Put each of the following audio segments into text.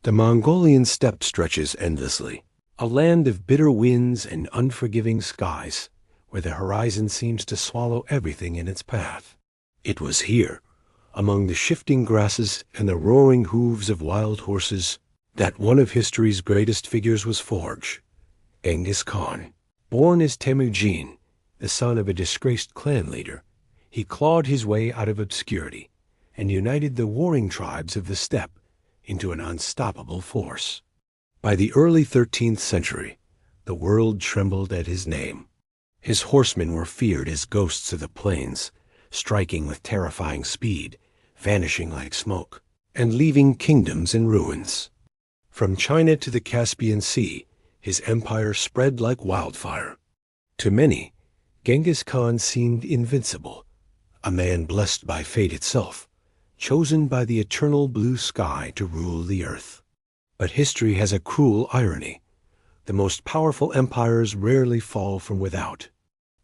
The Mongolian steppe stretches endlessly, a land of bitter winds and unforgiving skies, where the horizon seems to swallow everything in its path. It was here, among the shifting grasses and the roaring hooves of wild horses, that one of history's greatest figures was forged, Genghis Khan. Born as Temujin, the son of a disgraced clan leader, he clawed his way out of obscurity and united the warring tribes of the steppe into an unstoppable force. By the early 13th century, the world trembled at his name. His horsemen were feared as ghosts of the plains, striking with terrifying speed, vanishing like smoke, and leaving kingdoms in ruins. From China to the Caspian Sea, his empire spread like wildfire. To many, Genghis Khan seemed invincible, a man blessed by fate itself, chosen by the eternal blue sky to rule the earth. But history has a cruel irony. The most powerful empires rarely fall from without.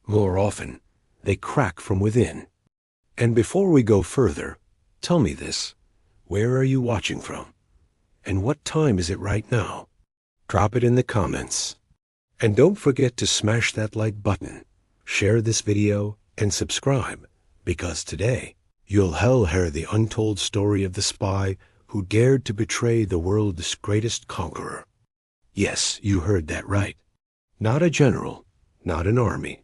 More often, they crack from within. And before we go further, tell me this. Where are you watching from? And what time is it right now? Drop it in the comments. And don't forget to smash that like button, share this video, and subscribe, because today, you'll hear the untold story of the spy who dared to betray the world's greatest conqueror. Yes, you heard that right. Not a general, not an army,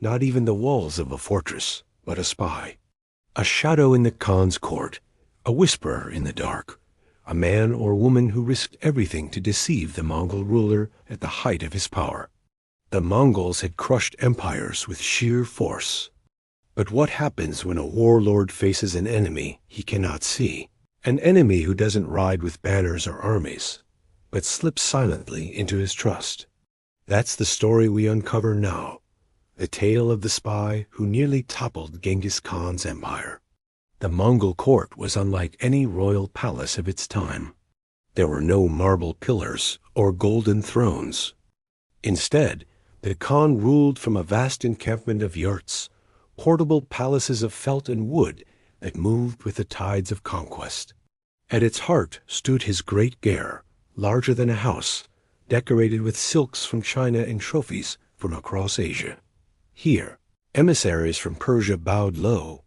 not even the walls of a fortress, but a spy. A shadow in the Khan's court, a whisperer in the dark, a man or woman who risked everything to deceive the Mongol ruler at the height of his power. The Mongols had crushed empires with sheer force. But what happens when a warlord faces an enemy he cannot see? An enemy who doesn't ride with banners or armies, but slips silently into his trust. That's the story we uncover now. The tale of the spy who nearly toppled Genghis Khan's empire. The Mongol court was unlike any royal palace of its time. There were no marble pillars or golden thrones. Instead, the Khan ruled from a vast encampment of yurts, portable palaces of felt and wood that moved with the tides of conquest. At its heart stood his great ger, larger than a house, decorated with silks from China and trophies from across Asia. Here, emissaries from Persia bowed low,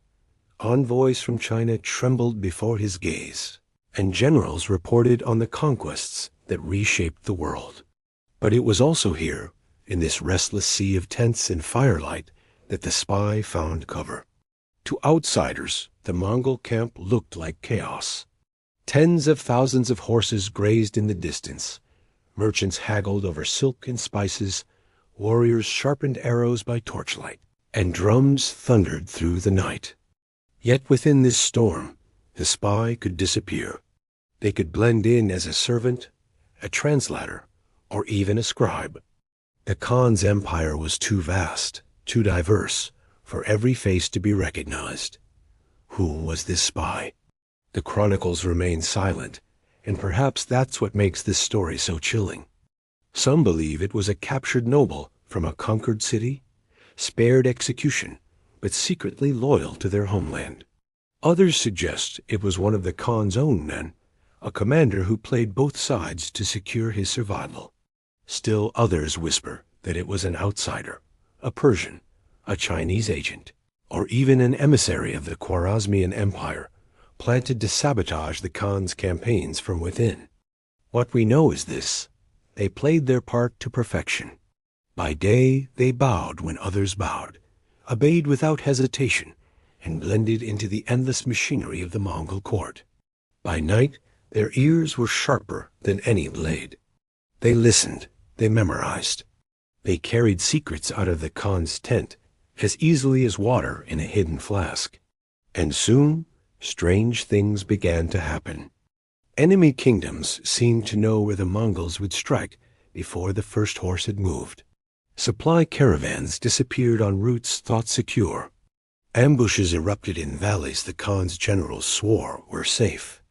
envoys from China trembled before his gaze, and generals reported on the conquests that reshaped the world. But it was also here, in this restless sea of tents and firelight, that the spy found cover. To outsiders, the Mongol camp looked like chaos. Tens of thousands of horses grazed in the distance. Merchants haggled over silk and spices. Warriors sharpened arrows by torchlight, and drums thundered through the night. Yet within this storm, the spy could disappear. They could blend in as a servant, a translator, or even a scribe. The Khan's empire was too vast, too diverse, for every face to be recognized. Who was this spy? The chronicles remain silent, and perhaps that's what makes this story so chilling. Some believe it was a captured noble from a conquered city, spared execution, but secretly loyal to their homeland. Others suggest it was one of the Khan's own men, a commander who played both sides to secure his survival. Still others whisper that it was an outsider, a Persian, a Chinese agent, or even an emissary of the Khwarezmian Empire, planted to sabotage the Khan's campaigns from within. What we know is this: they played their part to perfection. By day they bowed when others bowed, obeyed without hesitation, and blended into the endless machinery of the Mongol court. By night their ears were sharper than any blade. They listened, they memorized. They carried secrets out of the Khan's tent as easily as water in a hidden flask. And soon, strange things began to happen. Enemy kingdoms seemed to know where the Mongols would strike before the first horse had moved. Supply caravans disappeared on routes thought secure. Ambushes erupted in valleys the Khan's generals swore were safe.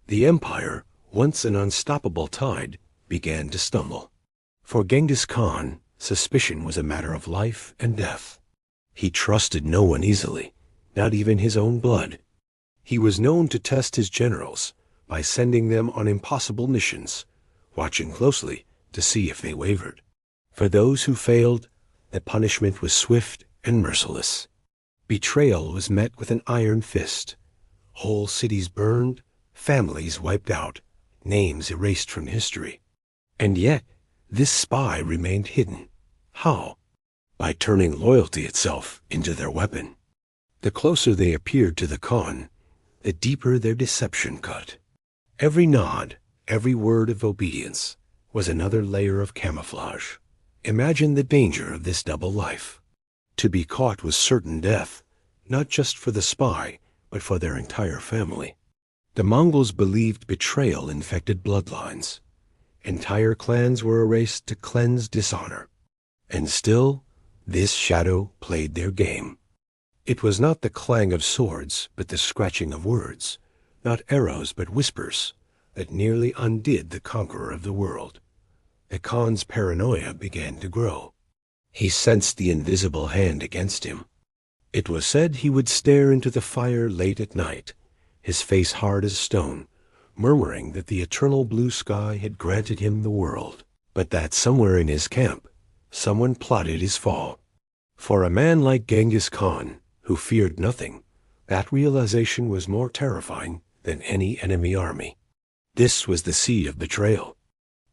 The empire, once an unstoppable tide, began to stumble. For Genghis Khan, suspicion was a matter of life and death. He trusted no one easily, not even his own blood. He was known to test his generals, by sending them on impossible missions, watching closely to see if they wavered. For those who failed, the punishment was swift and merciless. Betrayal was met with an iron fist. Whole cities burned, families wiped out, names erased from history. And yet, this spy remained hidden. How? By turning loyalty itself into their weapon. The closer they appeared to the Khan, the deeper their deception cut. Every nod, every word of obedience, was another layer of camouflage. Imagine the danger of this double life. To be caught was certain death, not just for the spy, but for their entire family. The Mongols believed betrayal infected bloodlines. Entire clans were erased to cleanse dishonor. And still, this shadow played their game. It was not the clang of swords, but the scratching of words, not arrows, but whispers, that nearly undid the conqueror of the world. The Khan's paranoia began to grow. He sensed the invisible hand against him. It was said he would stare into the fire late at night, his face hard as stone, murmuring that the eternal blue sky had granted him the world, but that somewhere in his camp, someone plotted his fall. For a man like Genghis Khan, who feared nothing, that realization was more terrifying than any enemy army. This was the seed of betrayal,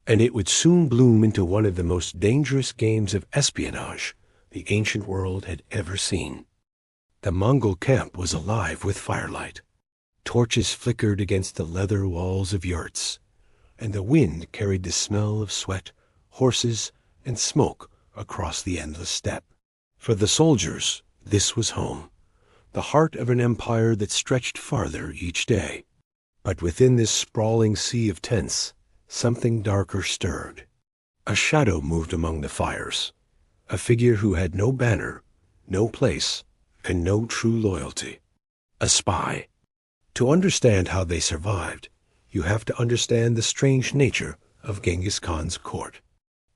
and it would soon bloom into one of the most dangerous games of espionage the ancient world had ever seen. The Mongol camp was alive with firelight. Torches flickered against the leather walls of yurts, and the wind carried the smell of sweat, horses, and smoke across the endless steppe. For the soldiers, this was home, the heart of an empire that stretched farther each day. But within this sprawling sea of tents, something darker stirred. A shadow moved among the fires, a figure who had no banner, no place, and no true loyalty. A spy. To understand how they survived, you have to understand the strange nature of Genghis Khan's court.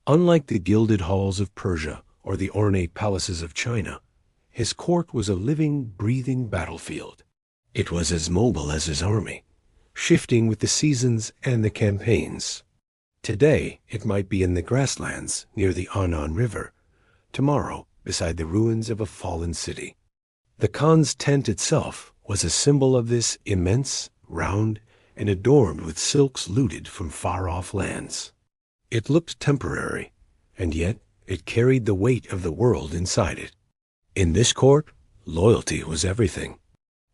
Unlike the gilded halls of Persia or the ornate palaces of China, his court was a living, breathing battlefield. It was as mobile as his army, shifting with the seasons and the campaigns. Today, it might be in the grasslands near the Anan River. Tomorrow, beside the ruins of a fallen city. The Khan's tent itself was a symbol of this, immense, round, and adorned with silks looted from far-off lands. It looked temporary, and yet it carried the weight of the world inside it. In this court, loyalty was everything.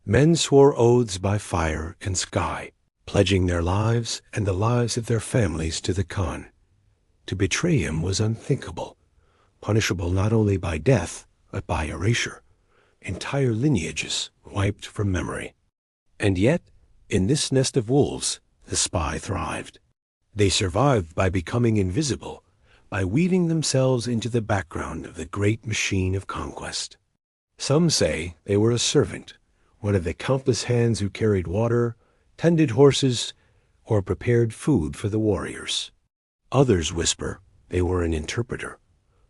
Men swore oaths by fire and sky, pledging their lives and the lives of their families to the Khan. To betray him was unthinkable, punishable not only by death, but by erasure. Entire lineages wiped from memory. And yet, in this nest of wolves, the spy thrived. They survived by becoming invisible, by weaving themselves into the background of the great machine of conquest. Some say they were a servant, one of the countless hands who carried water, tended horses, or prepared food for the warriors. Others whisper they were an interpreter,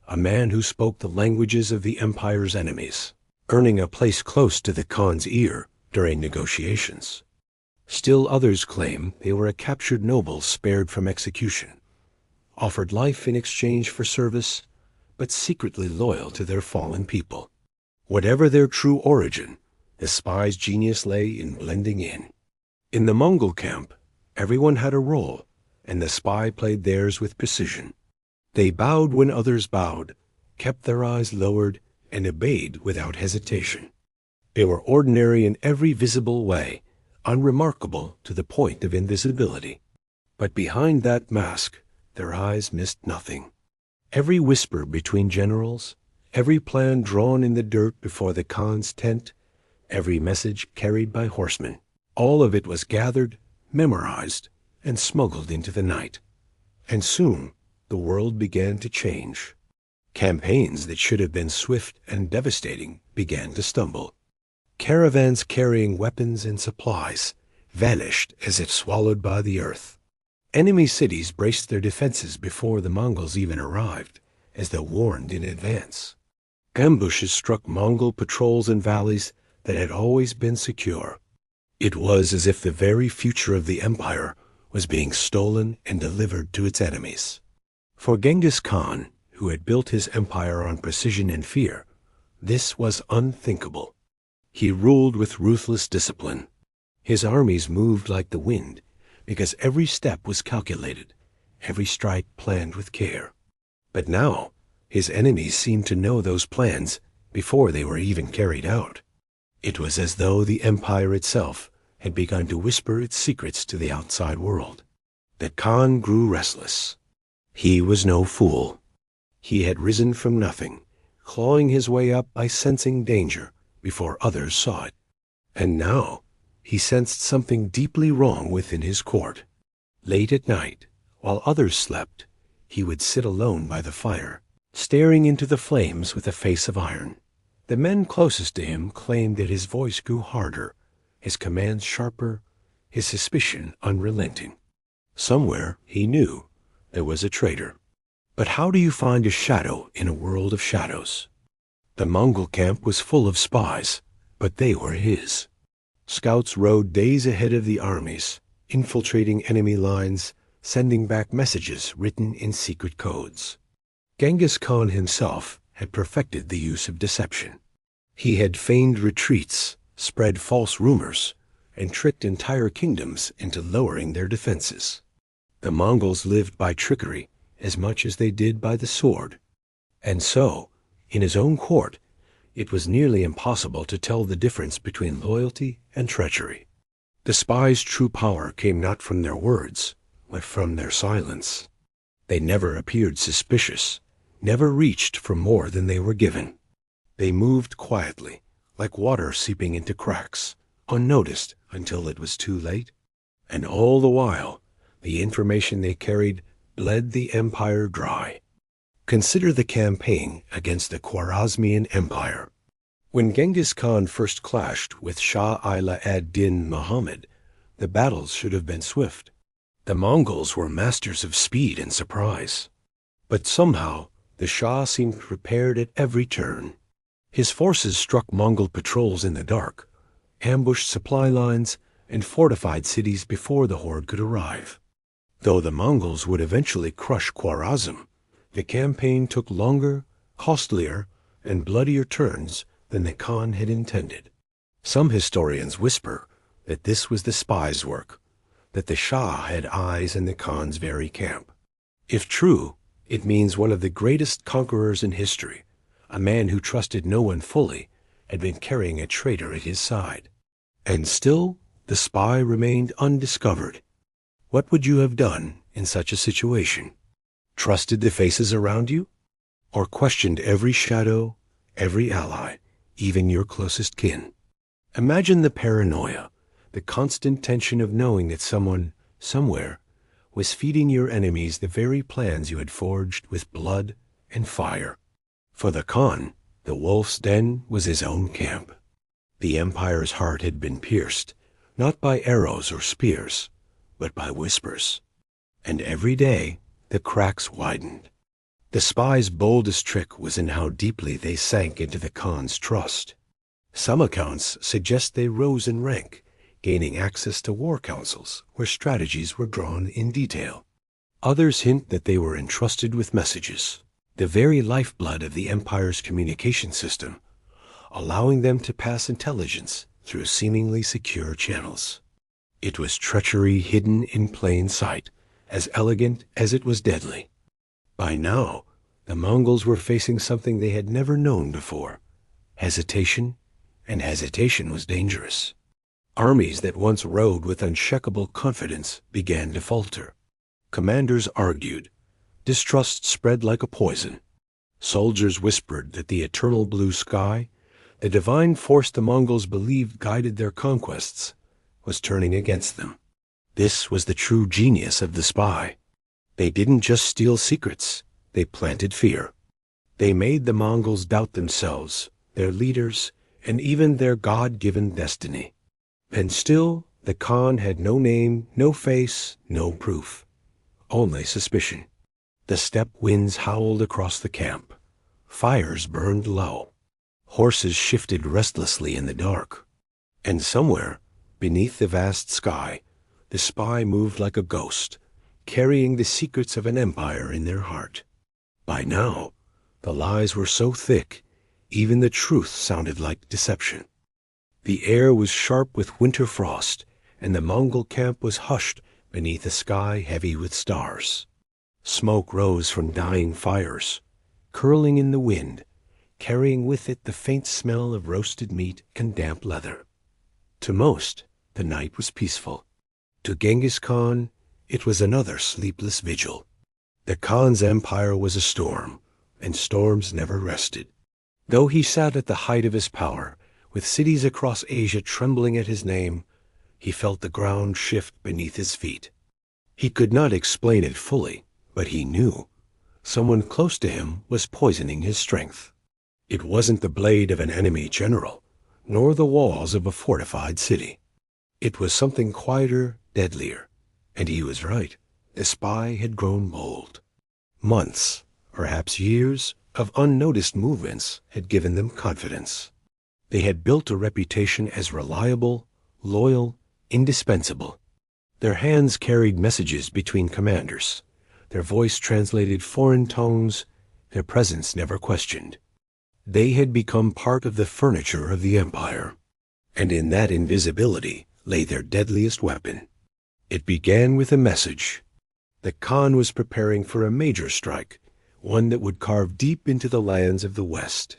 a man who spoke the languages of the empire's enemies, earning a place close to the Khan's ear during negotiations. Still others claim they were a captured noble spared from execution, offered life in exchange for service, but secretly loyal to their fallen people. Whatever their true origin, the spy's genius lay in blending in. In the Mongol camp, everyone had a role, and the spy played theirs with precision. They bowed when others bowed, kept their eyes lowered, and obeyed without hesitation. They were ordinary in every visible way, unremarkable to the point of invisibility. But behind that mask, their eyes missed nothing. Every whisper between generals, every plan drawn in the dirt before the Khan's tent, every message carried by horsemen, all of it was gathered, memorized, and smuggled into the night. And soon, the world began to change. Campaigns that should have been swift and devastating began to stumble. Caravans carrying weapons and supplies vanished as if swallowed by the earth. Enemy cities braced their defenses before the Mongols even arrived, as though warned in advance. Ambushes struck Mongol patrols in valleys that had always been secure. It was as if the very future of the empire was being stolen and delivered to its enemies. For Genghis Khan, who had built his empire on precision and fear, this was unthinkable. He ruled with ruthless discipline. His armies moved like the wind, because every step was calculated, every strike planned with care. But now, his enemies seemed to know those plans before they were even carried out. It was as though the empire itself had begun to whisper its secrets to the outside world. The Khan grew restless. He was no fool. He had risen from nothing, clawing his way up by sensing danger before others saw it. And now he sensed something deeply wrong within his court. Late at night, while others slept, he would sit alone by the fire, staring into the flames with a face of iron. The men closest to him claimed that his voice grew harder, his commands sharper, his suspicion unrelenting. Somewhere, he knew, there was a traitor. But how do you find a shadow in a world of shadows? The Mongol camp was full of spies, but they were his. Scouts rode days ahead of the armies, infiltrating enemy lines, sending back messages written in secret codes. Genghis Khan himself had perfected the use of deception. He had feigned retreats, spread false rumors, and tricked entire kingdoms into lowering their defenses. The Mongols lived by trickery as much as they did by the sword. And so, in his own court, it was nearly impossible to tell the difference between loyalty and treachery. The spies' true power came not from their words, but from their silence. They never appeared suspicious, never reached for more than they were given. They moved quietly, like water seeping into cracks, unnoticed until it was too late. And all the while, the information they carried bled the empire dry. Consider the campaign against the Khwarezmian Empire. When Genghis Khan first clashed with Shah Ila ad-Din Muhammad, the battles should have been swift. The Mongols were masters of speed and surprise. But somehow, the Shah seemed prepared at every turn. His forces struck Mongol patrols in the dark, ambushed supply lines, and fortified cities before the horde could arrive. Though the Mongols would eventually crush Khwarezm, the campaign took longer, costlier, and bloodier turns than the Khan had intended. Some historians whisper that this was the spies' work, that the Shah had eyes in the Khan's very camp. If true, it means one of the greatest conquerors in history, a man who trusted no one fully, had been carrying a traitor at his side. And still, the spy remained undiscovered. What would you have done in such a situation? Trusted the faces around you? Or questioned every shadow, every ally, even your closest kin? Imagine the paranoia, the constant tension of knowing that someone, somewhere, was feeding your enemies the very plans you had forged with blood and fire. For the Khan, the wolf's den was his own camp. The empire's heart had been pierced, not by arrows or spears, but by whispers. And every day, the cracks widened. The spies' boldest trick was in how deeply they sank into the Khan's trust. Some accounts suggest they rose in rank, gaining access to war councils where strategies were drawn in detail. Others hint that they were entrusted with messages, the very lifeblood of the empire's communication system, allowing them to pass intelligence through seemingly secure channels. It was treachery hidden in plain sight, as elegant as it was deadly. By now, the Mongols were facing something they had never known before: hesitation, and hesitation was dangerous. Armies that once rode with unshakable confidence began to falter. Commanders argued. Distrust spread like a poison. Soldiers whispered that the eternal blue sky, the divine force the Mongols believed guided their conquests, was turning against them. This was the true genius of the spy. They didn't just steal secrets, they planted fear. They made the Mongols doubt themselves, their leaders, and even their God-given destiny. And still, the Khan had no name, no face, no proof. Only suspicion. The steppe winds howled across the camp. Fires burned low. Horses shifted restlessly in the dark. And somewhere, Beneath the vast sky, the spy moved like a ghost, carrying the secrets of an empire in their heart. By now, the lies were so thick, even the truth sounded like deception. The air was sharp with winter frost, and the Mongol camp was hushed beneath a sky heavy with stars. Smoke rose from dying fires, curling in the wind, carrying with it the faint smell of roasted meat and damp leather. To most, the night was peaceful. To Genghis Khan, it was another sleepless vigil. The Khan's empire was a storm, and storms never rested. Though he sat at the height of his power, with cities across Asia trembling at his name, he felt the ground shift beneath his feet. He could not explain it fully, but he knew. Someone close to him was poisoning his strength. It wasn't the blade of an enemy general, nor the walls of a fortified city. It was something quieter, deadlier. And he was right. The spy had grown bold. Months, perhaps years, of unnoticed movements had given them confidence. They had built a reputation as reliable, loyal, indispensable. Their hands carried messages between commanders. Their voice translated foreign tones, their presence never questioned. They had become part of the furniture of the empire, and in that invisibility lay their deadliest weapon. It began with a message. The Khan was preparing for a major strike, one that would carve deep into the lands of the West.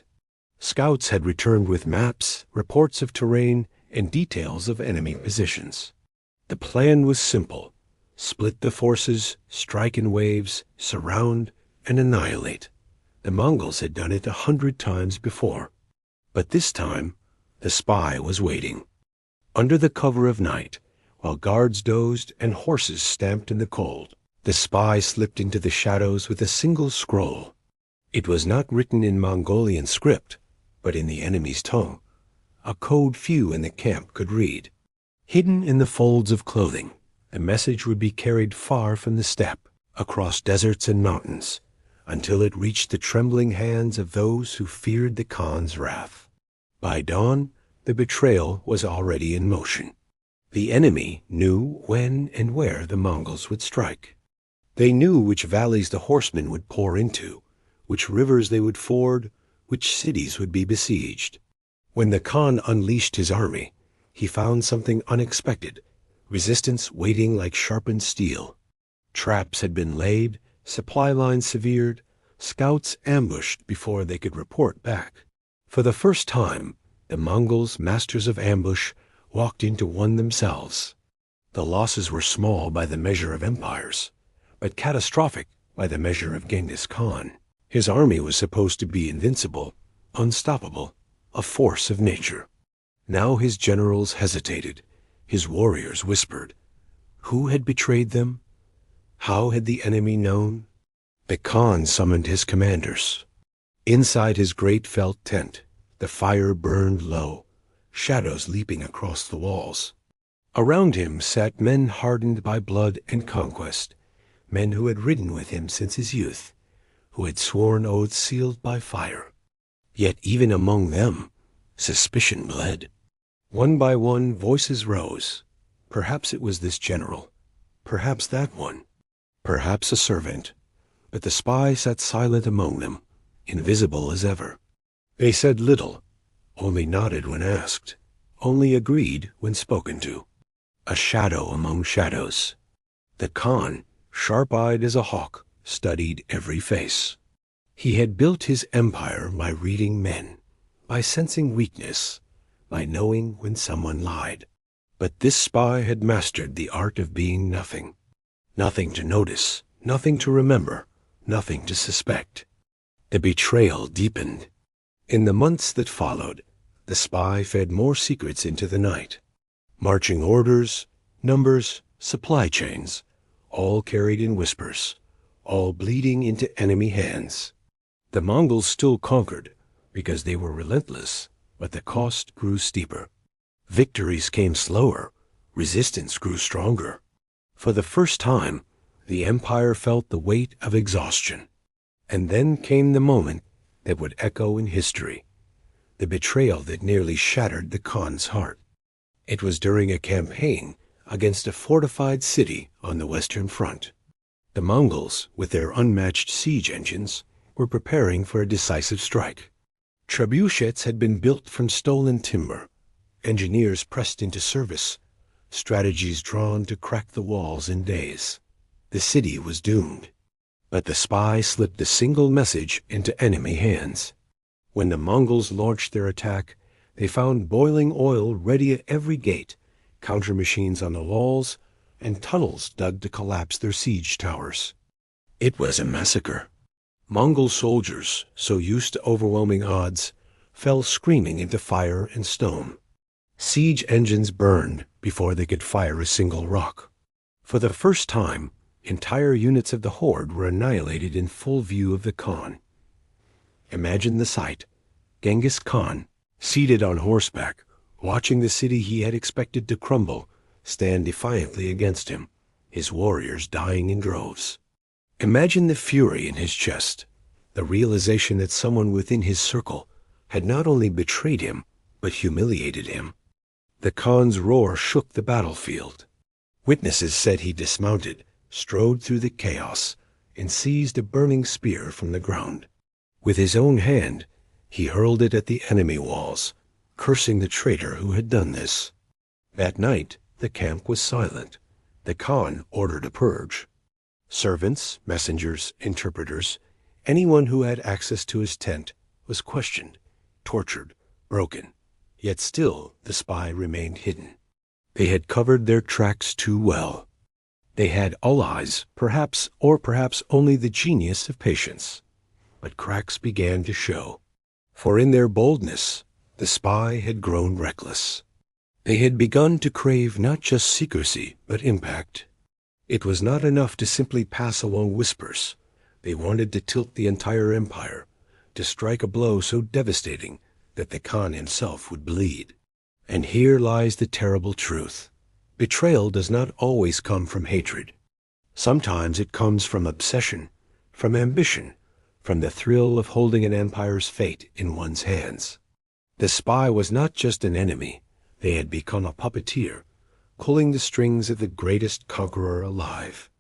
Scouts had returned with maps, reports of terrain, and details of enemy positions. The plan was simple: split the forces, strike in waves, surround, and annihilate. The Mongols had done it 100 times before. But this time, the spy was waiting. Under the cover of night, while guards dozed and horses stamped in the cold, the spy slipped into the shadows with a single scroll. It was not written in Mongolian script, but in the enemy's tongue, a code few in the camp could read. Hidden in the folds of clothing, the message would be carried far from the steppe, across deserts and mountains, until it reached the trembling hands of those who feared the Khan's wrath. By dawn, the betrayal was already in motion. The enemy knew when and where the Mongols would strike. They knew which valleys the horsemen would pour into, which rivers they would ford, which cities would be besieged. When the Khan unleashed his army, he found something unexpected, resistance waiting like sharpened steel. Traps had been laid, supply lines severed, scouts ambushed before they could report back. For the first time, the Mongols, masters of ambush, walked into one themselves. The losses were small by the measure of empires, but catastrophic by the measure of Genghis Khan. His army was supposed to be invincible, unstoppable, a force of nature. Now his generals hesitated, his warriors whispered. Who had betrayed them? How had the enemy known? The Khan summoned his commanders. Inside his great felt tent, the fire burned low, shadows leaping across the walls. Around him sat men hardened by blood and conquest, men who had ridden with him since his youth, who had sworn oaths sealed by fire. Yet even among them, suspicion bled. One by one, voices rose. Perhaps it was this general, perhaps that one, perhaps a servant. But the spy sat silent among them, invisible as ever. They said little, only nodded when asked, only agreed when spoken to. A shadow among shadows. The Khan, sharp-eyed as a hawk, studied every face. He had built his empire by reading men, by sensing weakness, by knowing when someone lied. But this spy had mastered the art of being nothing. Nothing to notice, nothing to remember, nothing to suspect. The betrayal deepened. In the months that followed, the spy fed more secrets into the night. Marching orders, numbers, supply chains, all carried in whispers, all bleeding into enemy hands. The Mongols still conquered, because they were relentless, but the cost grew steeper. Victories came slower, resistance grew stronger. For the first time, the empire felt the weight of exhaustion. And then came the moment that would echo in history, the betrayal that nearly shattered the Khan's heart. It was during a campaign against a fortified city on the Western Front. The Mongols, with their unmatched siege engines, were preparing for a decisive strike. Trebuchets had been built from stolen timber, engineers pressed into service, strategies drawn to crack the walls in days. The city was doomed. But the spy slipped a single message into enemy hands. When the Mongols launched their attack, they found boiling oil ready at every gate, counter-machines on the walls, and tunnels dug to collapse their siege towers. It was a massacre. Mongol soldiers, so used to overwhelming odds, fell screaming into fire and stone. Siege engines burned before they could fire a single rock. For the first time, entire units of the horde were annihilated in full view of the Khan. Imagine the sight. Genghis Khan, seated on horseback, watching the city he had expected to crumble, stand defiantly against him, his warriors dying in droves. Imagine the fury in his chest, the realization that someone within his circle had not only betrayed him, but humiliated him. The Khan's roar shook the battlefield. Witnesses said he dismounted, strode through the chaos, and seized a burning spear from the ground. With his own hand, he hurled it at the enemy walls, cursing the traitor who had done this. That night, the camp was silent. The Khan ordered a purge. Servants, messengers, interpreters, anyone who had access to his tent was questioned, tortured, broken. Yet still the spy remained hidden. They had covered their tracks too well. They had allies, perhaps only the genius of patience. But cracks began to show. For in their boldness, the spy had grown reckless. They had begun to crave not just secrecy, but impact. It was not enough to simply pass along whispers. They wanted to tilt the entire empire, to strike a blow so devastating that the Khan himself would bleed. And here lies the terrible truth. Betrayal does not always come from hatred. Sometimes it comes from obsession, from ambition, from the thrill of holding an empire's fate in one's hands. The spy was not just an enemy. They had become a puppeteer, pulling the strings of the greatest conqueror alive.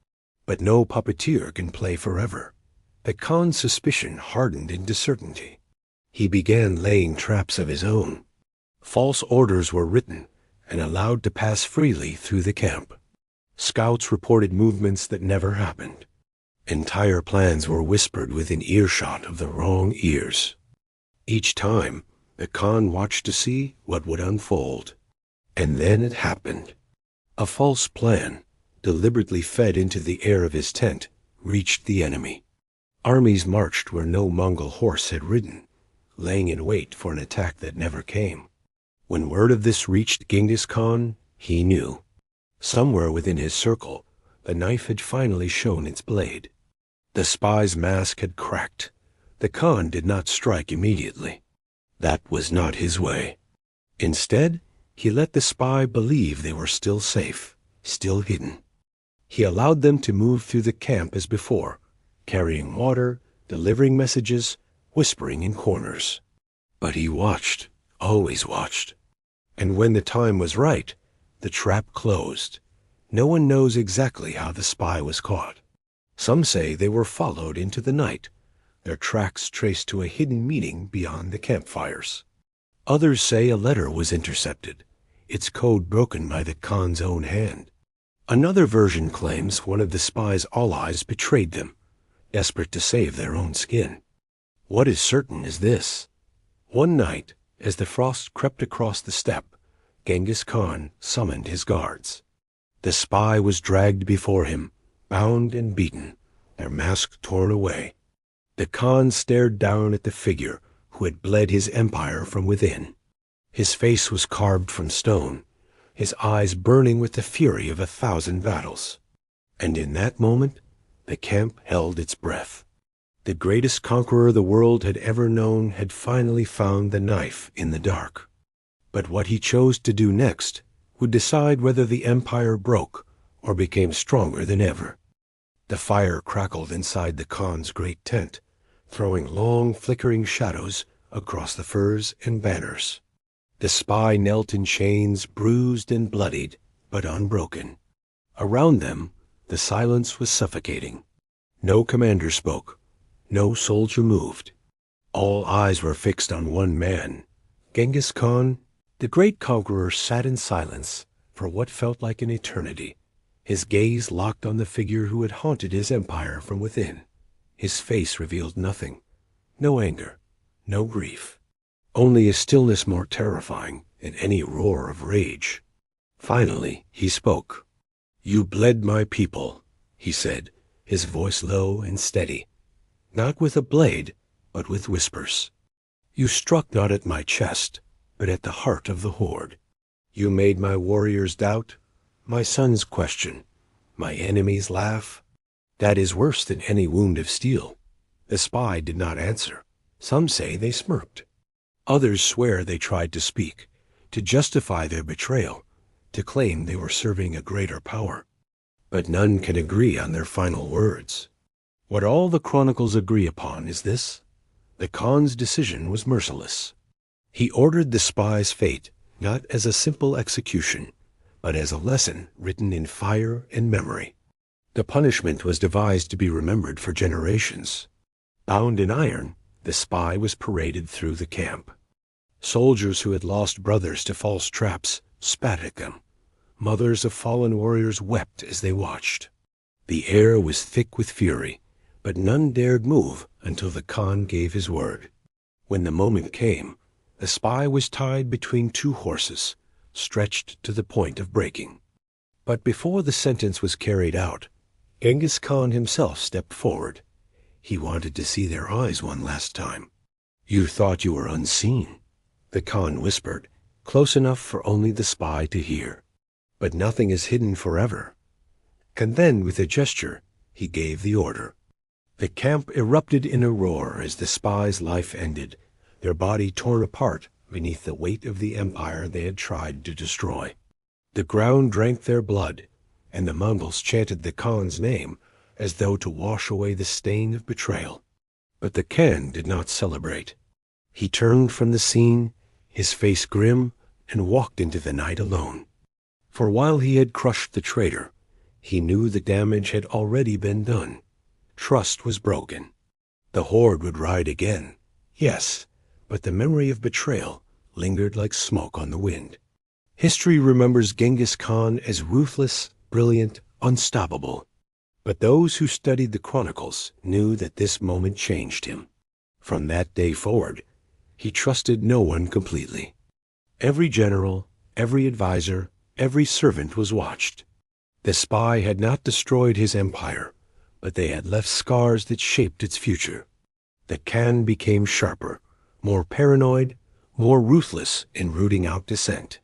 But no puppeteer can play forever. The Khan's suspicion hardened into certainty. He began laying traps of his own. False orders were written and allowed to pass freely through the camp. Scouts reported movements that never happened. Entire plans were whispered within earshot of the wrong ears. Each time, the Khan watched to see what would unfold. And then it happened. A false plan, deliberately fed into the air of his tent, reached the enemy. Armies marched where no Mongol horse had ridden, laying in wait for an attack that never came. When word of this reached Genghis Khan, he knew. Somewhere within his circle, the knife had finally shown its blade. The spy's mask had cracked. The Khan did not strike immediately. That was not his way. Instead, he let the spy believe they were still safe, still hidden. He allowed them to move through the camp as before, carrying water, delivering messages, whispering in corners. But he watched, always watched. And when the time was right, the trap closed. No one knows exactly how the spy was caught. Some say they were followed into the night, their tracks traced to a hidden meeting beyond the campfires. Others say a letter was intercepted, its code broken by the Khan's own hand. Another version claims one of the spy's allies betrayed them, desperate to save their own skin. What is certain is this. One night, as the frost crept across the steppe, Genghis Khan summoned his guards. The spy was dragged before him, bound and beaten, their mask torn away. The Khan stared down at the figure who had bled his empire from within. His face was carved from stone, his eyes burning with the fury of 1,000 battles. And in that moment, the camp held its breath. The greatest conqueror the world had ever known had finally found the knife in the dark. But what he chose to do next would decide whether the empire broke or became stronger than ever. The fire crackled inside the Khan's great tent, throwing long, flickering shadows across the furs and banners. The spy knelt in chains, bruised and bloodied, but unbroken. Around them, the silence was suffocating. No commander spoke. No soldier moved. All eyes were fixed on one man, Genghis Khan. The great conqueror sat in silence for what felt like an eternity, his gaze locked on the figure who had haunted his empire from within. His face revealed nothing, no anger, no grief, only a stillness more terrifying than any roar of rage. Finally, he spoke. "You bled my people," he said, his voice low and steady, not with a blade, but with whispers. "You struck not at my chest, but at the heart of the horde. You made my warriors doubt, my sons question, my enemies laugh. That is worse than any wound of steel." The spy did not answer. Some say they smirked. Others swear they tried to speak, to justify their betrayal, to claim they were serving a greater power. But none can agree on their final words. What all the chronicles agree upon is this: the Khan's decision was merciless. He ordered the spy's fate not as a simple execution, but as a lesson written in fire and memory. The punishment was devised to be remembered for generations. Bound in iron, the spy was paraded through the camp. Soldiers who had lost brothers to false traps spat at them. Mothers of fallen warriors wept as they watched. The air was thick with fury, but none dared move until the Khan gave his word. When the moment came, the spy was tied between two horses, stretched to the point of breaking. But before the sentence was carried out, Genghis Khan himself stepped forward. He wanted to see their eyes one last time. "You thought you were unseen," the Khan whispered, close enough for only the spy to hear. "But nothing is hidden forever." And then, with a gesture, he gave the order. The camp erupted in a roar as the spy's life ended, their body torn apart beneath the weight of the empire they had tried to destroy. The ground drank their blood, and the Mongols chanted the Khan's name as though to wash away the stain of betrayal. But the Khan did not celebrate. He turned from the scene, his face grim, and walked into the night alone. For while he had crushed the traitor, he knew the damage had already been done. Trust was broken. The horde would ride again, yes, but the memory of betrayal lingered like smoke on the wind. History remembers Genghis Khan as ruthless, brilliant, unstoppable. But those who studied the chronicles knew that this moment changed him. From that day forward, he trusted no one completely. Every general, every advisor, every servant was watched. The spy had not destroyed his empire, but they had left scars that shaped its future. The Khan became sharper, more paranoid, more ruthless in rooting out dissent.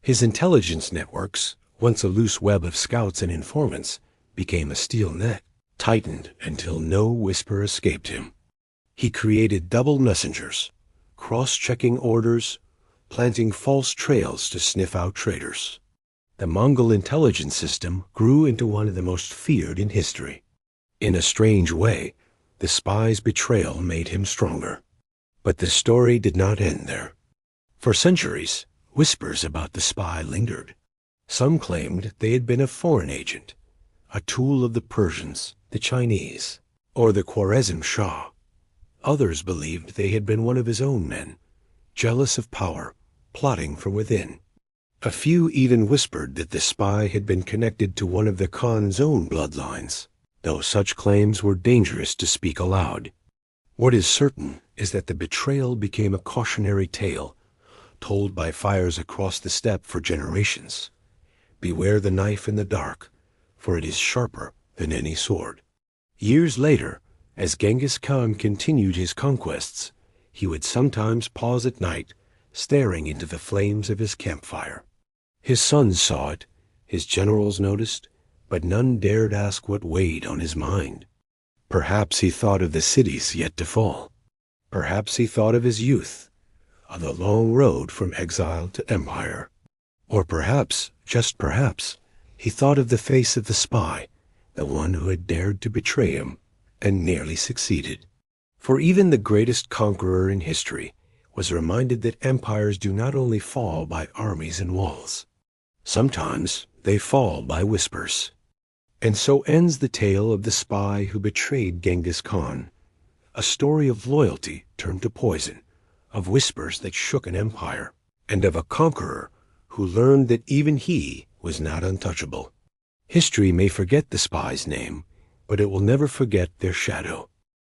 His intelligence networks, once a loose web of scouts and informants, became a steel net, tightened until no whisper escaped him. He created double messengers, cross-checking orders, planting false trails to sniff out traitors. The Mongol intelligence system grew into one of the most feared in history. In a strange way, the spy's betrayal made him stronger. But the story did not end there. For centuries, whispers about the spy lingered. Some claimed they had been a foreign agent, a tool of the Persians, the Chinese, or the Khwarezm Shah. Others believed they had been one of his own men, jealous of power, plotting from within. A few even whispered that the spy had been connected to one of the Khan's own bloodlines, though such claims were dangerous to speak aloud. What is certain is that the betrayal became a cautionary tale, told by fires across the steppe for generations. Beware the knife in the dark, for it is sharper than any sword. Years later, as Genghis Khan continued his conquests, he would sometimes pause at night, staring into the flames of his campfire. His sons saw it, his generals noticed, but none dared ask what weighed on his mind. Perhaps he thought of the cities yet to fall. Perhaps he thought of his youth, of the long road from exile to empire. Or perhaps, just perhaps, he thought of the face of the spy, the one who had dared to betray him and nearly succeeded. For even the greatest conqueror in history was reminded that empires do not only fall by armies and walls. Sometimes they fall by whispers. And so ends the tale of the spy who betrayed Genghis Khan, a story of loyalty turned to poison, of whispers that shook an empire, and of a conqueror who learned that even he was not untouchable. History may forget the spy's name, but it will never forget their shadow.